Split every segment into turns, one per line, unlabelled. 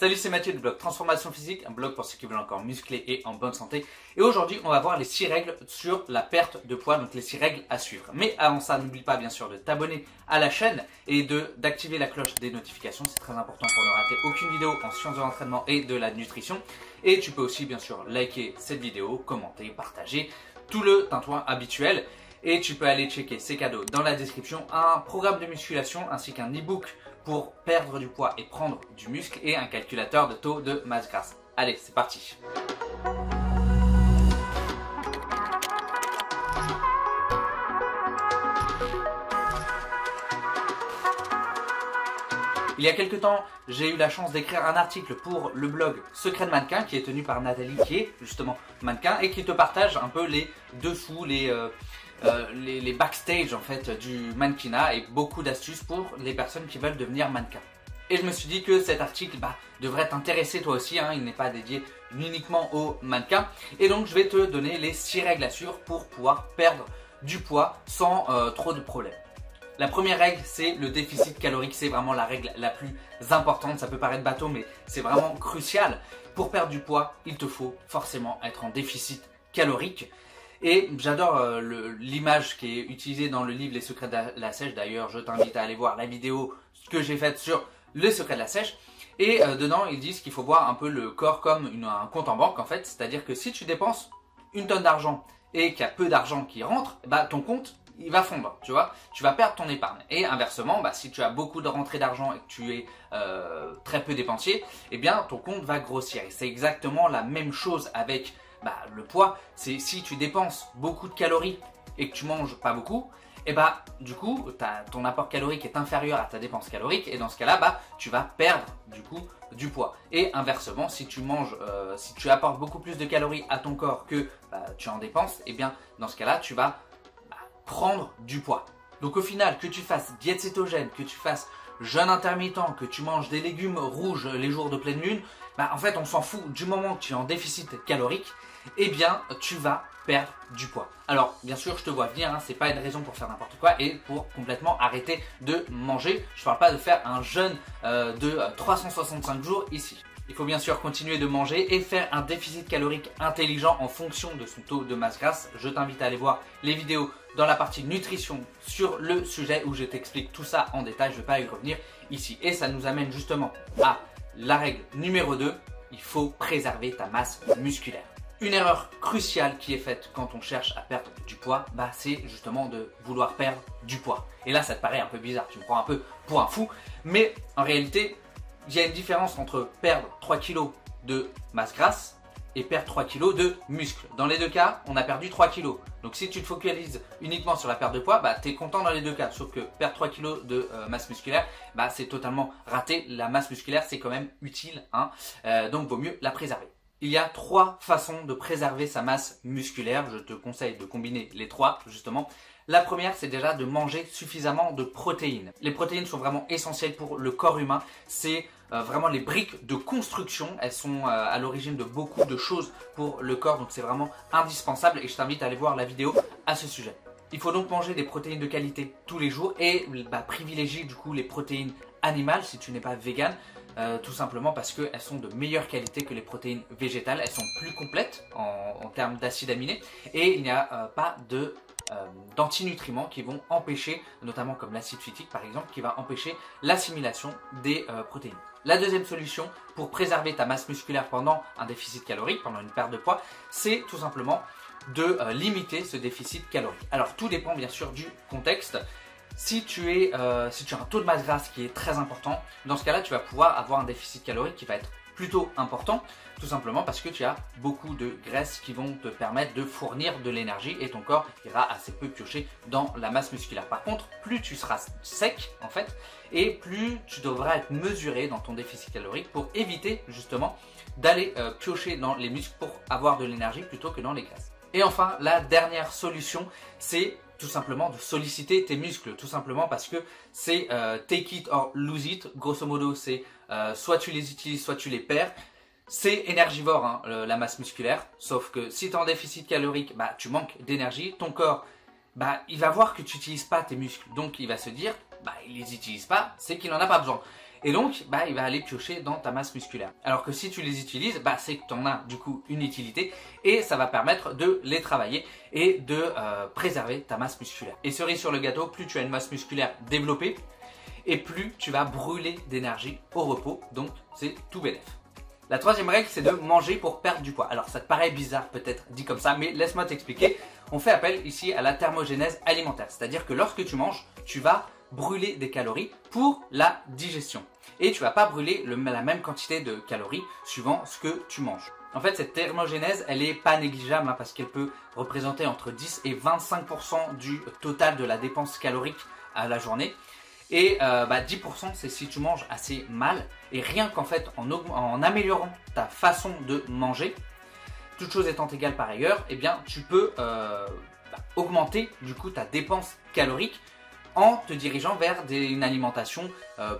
Salut, c'est Mathieu du blog Transformation Physique, un blog pour ceux qui veulent encore muscler et en bonne santé. Et aujourd'hui, on va voir les 6 règles sur la perte de poids, donc les 6 règles à suivre. Mais avant ça, n'oublie pas bien sûr de t'abonner à la chaîne et d'activer la cloche des notifications. C'est très important pour ne rater aucune vidéo en sciences de l'entraînement et de la nutrition. Et tu peux aussi bien sûr liker cette vidéo, commenter, partager, tout le tintouin habituel. Et tu peux aller checker ces cadeaux dans la description, un programme de musculation ainsi qu'un e-book pour perdre du poids et prendre du muscle et un calculateur de taux de masse grasse. Allez, c'est parti. Il y a quelques temps, j'ai eu la chance d'écrire un article pour le blog Secret de Mannequin qui est tenu par Nathalie qui est justement mannequin et qui te partage un peu les dessous, les backstage en fait du mannequinat et beaucoup d'astuces pour les personnes qui veulent devenir mannequin. Et je me suis dit que cet article devrait t'intéresser toi aussi, hein, il n'est pas dédié uniquement aux mannequins. Et donc je vais te donner les 6 règles à suivre pour pouvoir perdre du poids sans trop de problèmes. La première règle, c'est le déficit calorique. C'est vraiment la règle la plus importante. Ça peut paraître bateau, mais c'est vraiment crucial. Pour perdre du poids, il te faut forcément être en déficit calorique. Et j'adore l'image qui est utilisée dans le livre Les Secrets de la Sèche. D'ailleurs, je t'invite à aller voir la vidéo que j'ai faite sur Les Secrets de la Sèche. Et dedans, ils disent qu'il faut voir un peu le corps comme un compte en banque en fait. C'est-à-dire que si tu dépenses une tonne d'argent et qu'il y a peu d'argent qui rentre, ton compte il va fondre, tu vois, tu vas perdre ton épargne. Et inversement, si tu as beaucoup de rentrées d'argent et que tu es très peu dépensier, eh bien ton compte va grossir. Et c'est exactement la même chose avec le poids. C'est si tu dépenses beaucoup de calories et que tu manges pas beaucoup, et du coup ton apport calorique est inférieur à ta dépense calorique et dans ce cas-là, tu vas perdre du coup du poids. Et inversement, si tu manges, si tu apportes beaucoup plus de calories à ton corps que tu en dépenses, et bien dans ce cas-là, tu vas prendre du poids. Donc au final, que tu fasses diète cétogène, que tu fasses jeûne intermittent, que tu manges des légumes rouges les jours de pleine lune, en fait on s'en fout du moment que tu es en déficit calorique, eh bien tu vas perdre du poids. Alors bien sûr je te vois venir, c'est pas une raison pour faire n'importe quoi et pour complètement arrêter de manger. Je parle pas de faire un jeûne de 365 jours ici. Il faut bien sûr continuer de manger et faire un déficit calorique intelligent en fonction de son taux de masse grasse. Je t'invite à aller voir les vidéos dans la partie nutrition sur le sujet où je t'explique tout ça en détail. Je ne vais pas y revenir ici. Et ça nous amène justement à la règle numéro 2. Il faut préserver ta masse musculaire. Une erreur cruciale qui est faite quand on cherche à perdre du poids, c'est justement de vouloir perdre du poids. Et là, ça te paraît un peu bizarre, tu me prends un peu pour un fou. Mais en réalité, il y a une différence entre perdre 3 kg de masse grasse et perdre 3 kg de muscle. Dans les deux cas, on a perdu 3 kg. Donc si tu te focalises uniquement sur la perte de poids, tu es content dans les deux cas. Sauf que perdre 3 kg de masse musculaire, c'est totalement raté. La masse musculaire, c'est quand même utile, donc vaut mieux la préserver. Il y a 3 façons de préserver sa masse musculaire. Je te conseille de combiner les 3 justement. La première, c'est déjà de manger suffisamment de protéines. Les protéines sont vraiment essentielles pour le corps humain. C'est vraiment les briques de construction. Elles sont à l'origine de beaucoup de choses pour le corps. Donc c'est vraiment indispensable et je t'invite à aller voir la vidéo à ce sujet. Il faut donc manger des protéines de qualité tous les jours et privilégier du coup les protéines animales si tu n'es pas vegan. Tout simplement parce qu'elles sont de meilleure qualité que les protéines végétales. Elles sont plus complètes en termes d'acides aminés et il n'y a pas d'antinutriments qui vont empêcher, notamment comme l'acide phytique par exemple, qui va empêcher l'assimilation des protéines. La deuxième solution pour préserver ta masse musculaire pendant un déficit calorique, pendant une perte de poids, c'est tout simplement de limiter ce déficit calorique. Alors tout dépend bien sûr du contexte. Si tu as un taux de masse grasse qui est très important, dans ce cas-là, tu vas pouvoir avoir un déficit calorique qui va être plutôt important, tout simplement parce que tu as beaucoup de graisses qui vont te permettre de fournir de l'énergie et ton corps ira assez peu piocher dans la masse musculaire. Par contre, plus tu seras sec en fait, et plus tu devras être mesuré dans ton déficit calorique pour éviter justement d'aller piocher dans les muscles pour avoir de l'énergie plutôt que dans les graisses. Et enfin, la dernière solution, c'est tout simplement de solliciter tes muscles, tout simplement parce que c'est take it or lose it, grosso modo c'est soit tu les utilises, soit tu les perds. C'est énergivore la masse musculaire, sauf que si tu es en déficit calorique, tu manques d'énergie, ton corps il va voir que tu n'utilises pas tes muscles, donc il va se dire il les utilise pas, c'est qu'il n'en a pas besoin. Et donc, il va aller piocher dans ta masse musculaire. Alors que si tu les utilises, c'est que tu en as du coup une utilité et ça va permettre de les travailler et de préserver ta masse musculaire. Et cerise sur le gâteau, plus tu as une masse musculaire développée et plus tu vas brûler d'énergie au repos. Donc, c'est tout bénef. La troisième règle, c'est de manger pour perdre du poids. Alors ça te paraît bizarre peut-être dit comme ça, mais laisse-moi t'expliquer. On fait appel ici à la thermogénèse alimentaire. C'est-à-dire que lorsque tu manges, tu vas brûler des calories pour la digestion. Et tu vas pas brûler la même quantité de calories suivant ce que tu manges. En fait, cette thermogénèse, elle est pas négligeable parce qu'elle peut représenter entre 10 et 25% du total de la dépense calorique à la journée. Et 10% c'est si tu manges assez mal. Et rien qu'en fait en améliorant ta façon de manger, toutes choses étant égales par ailleurs, eh bien tu peux augmenter du coup ta dépense calorique en te dirigeant vers une alimentation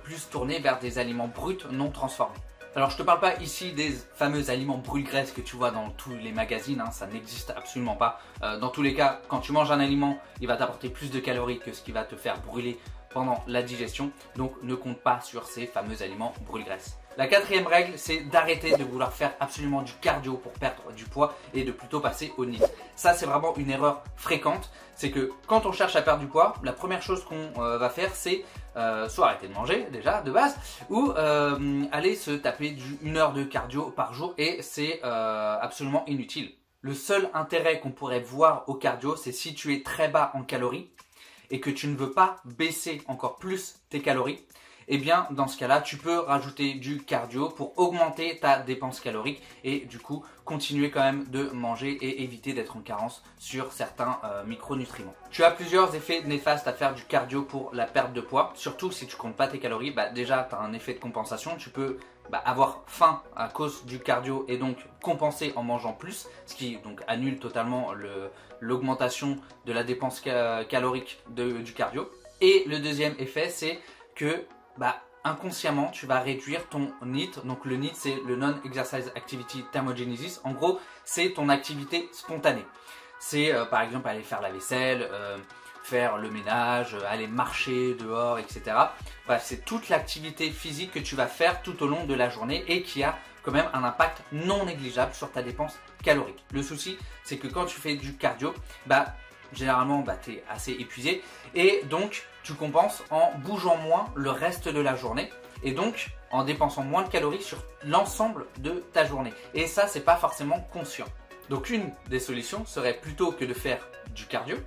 plus tournée vers des aliments bruts non transformés. Alors je te parle pas ici des fameux aliments brûle-graisse que tu vois dans tous les magazines, ça n'existe absolument pas. Dans tous les cas, quand tu manges un aliment, il va t'apporter plus de calories que ce qui va te faire brûler pendant la digestion, donc ne compte pas sur ces fameux aliments brûle-graisse. La quatrième règle, c'est d'arrêter de vouloir faire absolument du cardio pour perdre du poids et de plutôt passer au NEAT. Ça, c'est vraiment une erreur fréquente. C'est que quand on cherche à perdre du poids, la première chose qu'on va faire, c'est soit arrêter de manger déjà de base, ou aller se taper une heure de cardio par jour et c'est absolument inutile. Le seul intérêt qu'on pourrait voir au cardio, c'est si tu es très bas en calories et que tu ne veux pas baisser encore plus tes calories, eh bien dans ce cas-là, tu peux rajouter du cardio pour augmenter ta dépense calorique et du coup continuer quand même de manger et éviter d'être en carence sur certains micronutriments. Tu as plusieurs effets néfastes à faire du cardio pour la perte de poids, surtout si tu comptes pas tes calories. Déjà tu as un effet de compensation, tu peux avoir faim à cause du cardio et donc compenser en mangeant plus, ce qui donc annule totalement l'augmentation de la dépense calorique du cardio. Et le deuxième effet, c'est que inconsciemment tu vas réduire ton NEAT. Donc le NEAT, c'est le Non-Exercise Activity Thermogenesis. En gros, c'est ton activité spontanée. C'est par exemple aller faire la vaisselle, faire le ménage, aller marcher dehors, etc. Bref, c'est toute l'activité physique que tu vas faire tout au long de la journée et qui a quand même un impact non négligeable sur ta dépense calorique. Le souci, c'est que quand tu fais du cardio, généralement tu es assez épuisé et donc tu compenses en bougeant moins le reste de la journée et donc en dépensant moins de calories sur l'ensemble de ta journée. Et ça, c'est pas forcément conscient. Donc une des solutions serait plutôt que de faire du cardio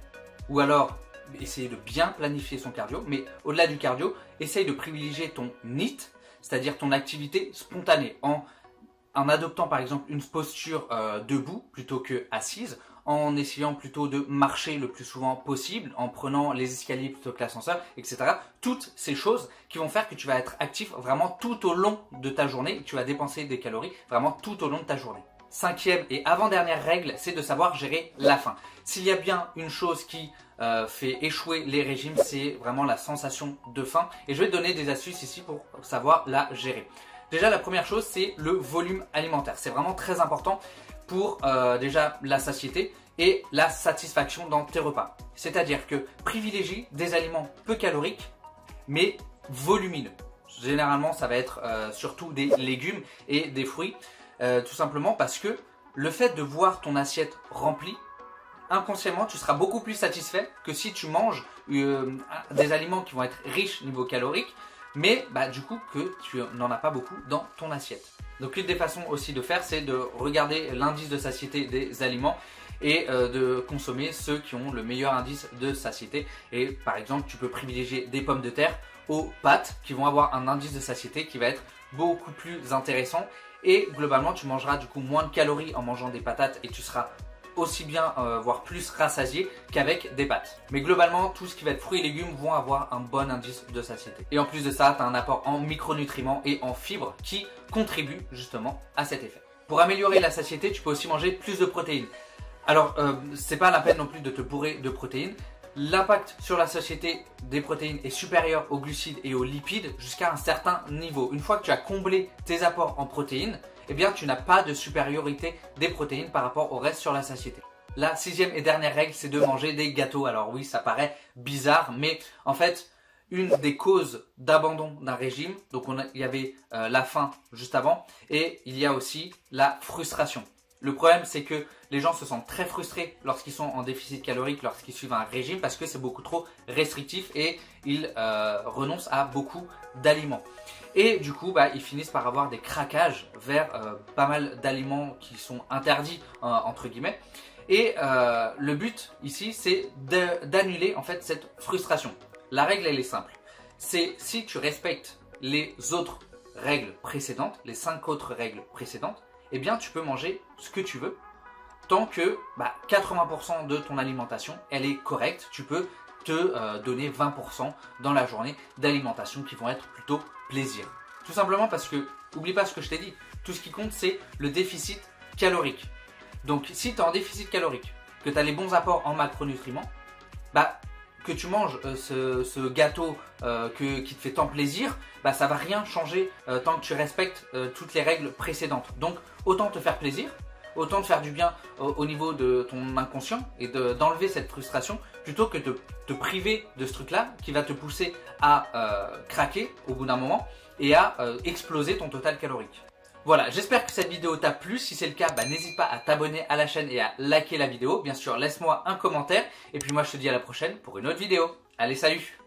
ou alors essayer de bien planifier son cardio, mais au-delà du cardio, essaye de privilégier ton NEAT, c'est-à-dire ton activité spontanée en adoptant par exemple une posture debout plutôt que assise, en essayant plutôt de marcher le plus souvent possible, en prenant les escaliers plutôt que l'ascenseur, etc. Toutes ces choses qui vont faire que tu vas être actif vraiment tout au long de ta journée, tu vas dépenser des calories vraiment tout au long de ta journée. Cinquième et avant-dernière règle, c'est de savoir gérer la faim. S'il y a bien une chose qui fait échouer les régimes, c'est vraiment la sensation de faim. Et je vais te donner des astuces ici pour savoir la gérer. Déjà, la première chose, c'est le volume alimentaire. C'est vraiment très important pour déjà la satiété et la satisfaction dans tes repas. C'est-à-dire que privilégie des aliments peu caloriques mais volumineux. Généralement, ça va être surtout des légumes et des fruits, tout simplement parce que le fait de voir ton assiette remplie, inconsciemment, tu seras beaucoup plus satisfait que si tu manges des aliments qui vont être riches niveau calorique, mais du coup que tu n'en as pas beaucoup dans ton assiette. Donc une des façons aussi de faire, c'est de regarder l'indice de satiété des aliments et de consommer ceux qui ont le meilleur indice de satiété. Et par exemple, tu peux privilégier des pommes de terre aux pâtes qui vont avoir un indice de satiété qui va être beaucoup plus intéressant. Et globalement, tu mangeras du coup moins de calories en mangeant des patates et tu seras aussi bien, voire plus rassasié qu'avec des pâtes. Mais globalement, tout ce qui va être fruits et légumes vont avoir un bon indice de satiété. Et en plus de ça, tu as un apport en micronutriments et en fibres qui contribuent justement à cet effet. Pour améliorer la satiété, tu peux aussi manger plus de protéines. Alors, c'est pas la peine non plus de te bourrer de protéines. L'impact sur la satiété des protéines est supérieur aux glucides et aux lipides jusqu'à un certain niveau. Une fois que tu as comblé tes apports en protéines, eh bien tu n'as pas de supériorité des protéines par rapport au reste sur la satiété. La sixième et dernière règle, c'est de manger des gâteaux. Alors oui, ça paraît bizarre, mais en fait, une des causes d'abandon d'un régime. Donc il y avait la faim juste avant et il y a aussi la frustration. Le problème, c'est que les gens se sentent très frustrés lorsqu'ils sont en déficit calorique, lorsqu'ils suivent un régime parce que c'est beaucoup trop restrictif et ils renoncent à beaucoup d'aliments. Et du coup, ils finissent par avoir des craquages vers pas mal d'aliments qui sont interdits, entre guillemets. Et le but ici, c'est d'annuler en fait cette frustration. La règle, elle est simple. C'est si tu respectes les autres règles précédentes, les 5 autres règles précédentes, eh bien tu peux manger ce que tu veux. Tant que 80% de ton alimentation, elle est correcte, tu peux te donner 20% dans la journée d'alimentation qui vont être plutôt plaisir. Tout simplement parce que, oublie pas ce que je t'ai dit, tout ce qui compte c'est le déficit calorique. Donc si tu es en déficit calorique, que tu as les bons apports en macronutriments, que tu manges ce gâteau qui te fait tant plaisir, ça va rien changer tant que tu respectes toutes les règles précédentes. Donc autant te faire plaisir, autant te faire du bien au niveau de ton inconscient et d'enlever cette frustration plutôt que de te priver de ce truc-là qui va te pousser à craquer au bout d'un moment et à exploser ton total calorique. Voilà, j'espère que cette vidéo t'a plu. Si c'est le cas, n'hésite pas à t'abonner à la chaîne et à liker la vidéo. Bien sûr, laisse-moi un commentaire. Et puis moi, je te dis à la prochaine pour une autre vidéo. Allez, salut!